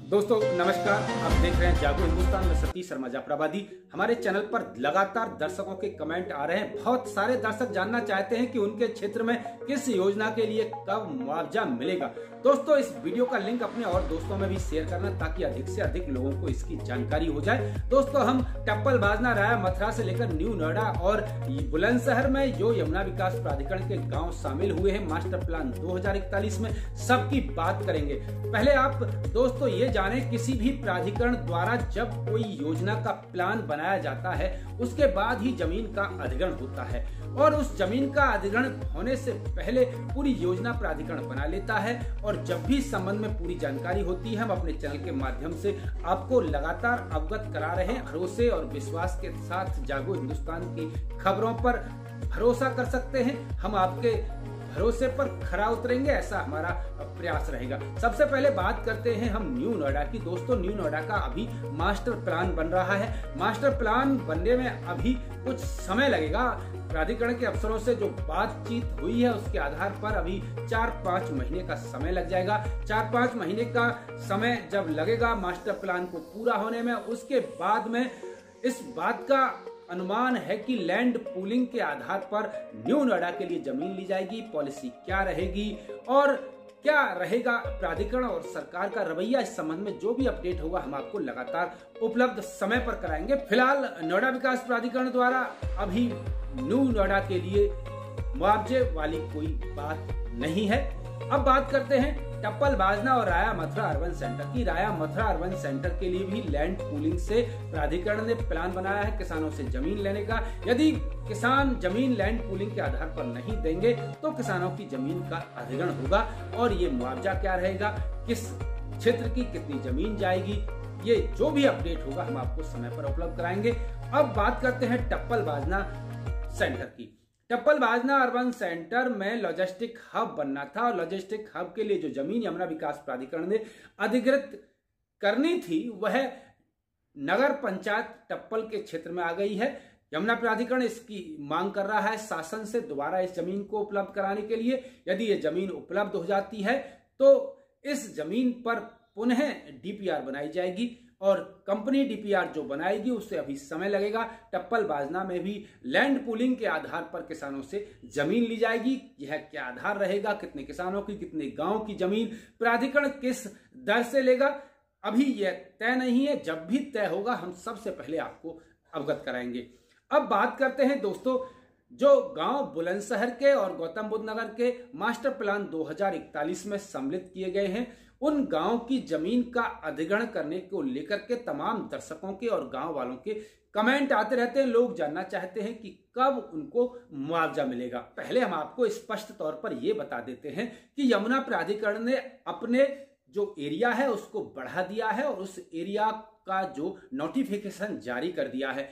दोस्तों नमस्कार, आप देख रहे हैं जागो हिंदुस्तान में सतीश शर्मा जाफराबादी। हमारे चैनल पर लगातार दर्शकों के कमेंट आ रहे हैं। बहुत सारे दर्शक जानना चाहते हैं कि उनके क्षेत्र में किस योजना के लिए कब मुआवजा मिलेगा। दोस्तों इस वीडियो का लिंक अपने और दोस्तों में भी शेयर करना ताकि अधिक से अधिक लोगों को इसकी जानकारी हो जाए। दोस्तों हम टप्पल बाजना, राया, मथुरा से लेकर न्यू नोएडा और बुलंदशहर में जो यमुना विकास प्राधिकरण के गाँव शामिल हुए हैं मास्टर प्लान 2041 में, सबकी बात करेंगे। पहले आप दोस्तों ये जाने, किसी भी प्राधिकरण द्वारा जब कोई योजना का प्लान बनाया जाता है उसके बाद ही जमीन का अधिग्रहण होता है और उस जमीन का अधिग्रहण होने से पहले पूरी योजना प्राधिकरण बना लेता है। और जब भी इस संबंध में पूरी जानकारी होती है हम अपने चैनल के माध्यम से आपको लगातार अवगत करा रहे हैं। भरोसे और विश्वास के साथ जागो हिंदुस्तान की खबरों पर भरोसा कर सकते हैं। हम आपके भरोसे पर खरा उतरेंगे, ऐसा हमारा प्रयास रहेगा। सबसे पहले बात करते हैं हम न्यू नोएडा की। दोस्तों न्यू नोएडा का अभी मास्टर प्लान बन रहा है। मास्टर प्लान बनने में अभी कुछ समय लगेगा। प्राधिकरण के अफसरों से जो बातचीत हुई है उसके आधार पर अभी 4-5 महीने का समय लग जाएगा। 4-5 महीने का समय जब लगेगा मास्टर प्लान को पूरा होने में, उसके बाद में इस बात का अनुमान है कि लैंड पूलिंग के आधार पर न्यू नोएडा के लिए जमीन ली जाएगी। पॉलिसी क्या रहेगी और क्या रहेगा प्राधिकरण और सरकार का रवैया, इस संबंध में जो भी अपडेट होगा हम आपको लगातार उपलब्ध समय पर कराएंगे। फिलहाल नोएडा विकास प्राधिकरण द्वारा अभी न्यू नोएडा के लिए मुआवजे वाली कोई बात नहीं है। अब बात करते हैं टप्पल बाजना और राया मथुरा अर्बन सेंटर की। राया मथुरा अर्बन सेंटर के लिए भी लैंड पूलिंग से प्राधिकरण ने प्लान बनाया है किसानों से जमीन लेने का। यदि किसान जमीन लैंड पूलिंग के आधार पर नहीं देंगे तो किसानों की जमीन का अधिग्रहण होगा और ये मुआवजा क्या रहेगा, किस क्षेत्र की कितनी जमीन जाएगी, ये जो भी अपडेट होगा हम आपको समय पर उपलब्ध कराएंगे। अब बात करते हैं टप्पल बाजना सेंटर की। टप्पल बाजना अर्बन सेंटर में लॉजिस्टिक हब बनना था और लॉजिस्टिक हब के लिए जो जमीन यमुना विकास प्राधिकरण ने अधिग्रहित करनी थी वह नगर पंचायत टप्पल के क्षेत्र में आ गई है। यमुना प्राधिकरण इसकी मांग कर रहा है शासन से दोबारा इस जमीन को उपलब्ध कराने के लिए। यदि ये जमीन उपलब्ध हो जाती है तो इस जमीन पर पुनः डीपीआर बनाई जाएगी और कंपनी डीपीआर जो बनाएगी उससे अभी समय लगेगा। टप्पल बाजना में भी लैंड पूलिंग के आधार पर किसानों से जमीन ली जाएगी। यह क्या आधार रहेगा, कितने किसानों की, कितने गांव की जमीन प्राधिकरण किस दर से लेगा, अभी यह तय नहीं है। जब भी तय होगा हम सबसे पहले आपको अवगत कराएंगे। अब बात करते हैं दोस्तों जो गांव बुलंदशहर के और गौतम बुद्ध नगर के मास्टर प्लान 2041 में सम्मिलित किए गए हैं, उन गांव की जमीन का अधिग्रहण करने को लेकर के तमाम दर्शकों के और गांव वालों के कमेंट आते रहते हैं। लोग जानना चाहते हैं कि कब उनको मुआवजा मिलेगा। पहले हम आपको स्पष्ट तौर पर यह बता देते हैं कि यमुना प्राधिकरण ने अपने जो एरिया है उसको बढ़ा दिया है और उस एरिया का जो नोटिफिकेशन जारी कर दिया है।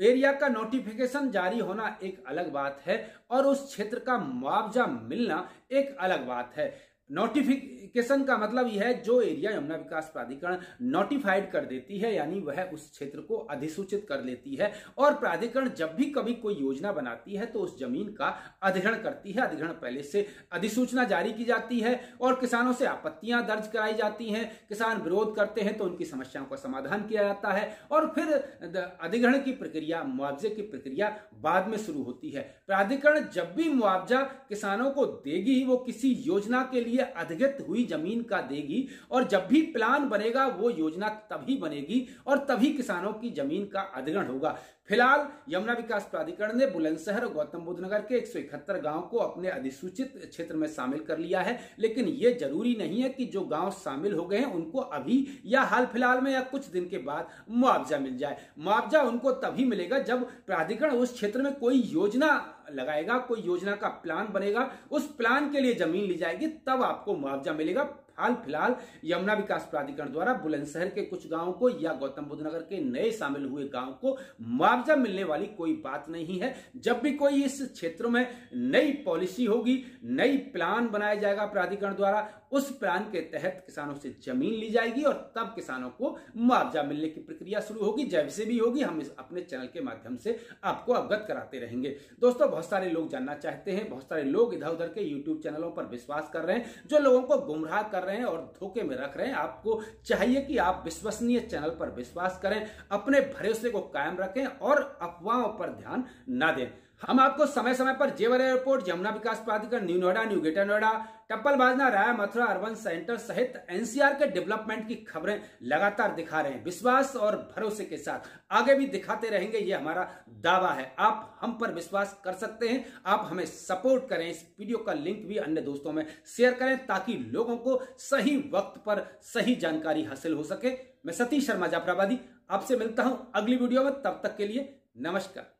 एरिया का नोटिफिकेशन जारी होना एक अलग बात है और उस क्षेत्र का मुआवजा मिलना एक अलग बात है। नोटिफिकेशन का मतलब यह है जो एरिया यमुना विकास प्राधिकरण नोटिफाइड कर देती है, यानी वह उस क्षेत्र को अधिसूचित कर लेती है और प्राधिकरण जब भी कभी कोई योजना बनाती है तो उस जमीन का अधिग्रहण करती है। अधिग्रहण पहले से अधिसूचना जारी की जाती है और किसानों से आपत्तियां दर्ज कराई जाती हैं। किसान विरोध करते हैं तो उनकी समस्याओं का समाधान किया जाता है और फिर अधिग्रहण की प्रक्रिया, मुआवजे की प्रक्रिया बाद में शुरू होती है। प्राधिकरण जब भी मुआवजा किसानों को देगी वो किसी योजना के लिए अधिग्रहित हुई जमीन का देगी और जब भी प्लान बनेगा वो योजना तभी बनेगी और तभी किसानों की जमीन का अधिग्रहण होगा। फिलहाल यमुना विकास प्राधिकरण ने बुलंदशहर और गौतम बुद्ध नगर के 171 गांव को अपने अधिसूचित क्षेत्र में शामिल कर लिया है, लेकिन यह जरूरी नहीं है कि जो गांव शामिल हो गए हैं उनको अभी या हाल फिलहाल में या कुछ दिन के बाद मुआवजा मिल जाए। मुआवजा उनको तभी मिलेगा जब प्राधिकरण उस क्षेत्र में कोई योजना लगाएगा, कोई योजना का प्लान बनेगा, उस प्लान के लिए जमीन ली जाएगी, तब आपको मुआवजा मिलेगा। हाल फिलहाल यमुना विकास प्राधिकरण द्वारा बुलंदशहर के कुछ गांवों को या गौतम बुद्ध नगर के नए शामिल हुए गांव को मुआवजा मिलने वाली कोई बात नहीं है। जब भी कोई इस क्षेत्र में नई पॉलिसी होगी, नई प्लान बनाया जाएगा प्राधिकरण द्वारा, उस प्लान के तहत किसानों से जमीन ली जाएगी और तब किसानों को मुआवजा मिलने की प्रक्रिया शुरू होगी। जैसे भी होगी हम अपने चैनल के माध्यम से आपको अवगत कराते रहेंगे। दोस्तों बहुत सारे लोग जानना चाहते हैं, बहुत सारे लोग इधर उधर के यूट्यूब चैनलों पर विश्वास कर रहे हैं जो लोगों को गुमराह कर रहे हैं और धोखे में रख रहे हैं। आपको चाहिए कि आप विश्वसनीय चैनल पर विश्वास करें, अपने भरोसे को कायम रखें और अफवाहों पर ध्यान न दें। हम आपको समय समय पर जेवर airport, Yamuna Vikas Pradhikaran, new Noida, new greater Noida, Tappal Bajna, Raya, Mathura urban centre सहित एनसीआर के डेवलपमेंट की खबरें लगातार दिखा रहे हैं। विश्वास और भरोसे के साथ आगे भी दिखाते रहेंगे, ये हमारा दावा है। आप हम पर विश्वास कर सकते हैं। आप हमें सपोर्ट करें। इस वीडियो का लिंक भी अन्य दोस्तों में शेयर करें ताकि लोगों को सही वक्त पर सही जानकारी हासिल हो सके। मैं सतीश शर्मा जाफराबादी आपसे मिलता हूं अगली वीडियो में। तब तक के लिए नमस्कार।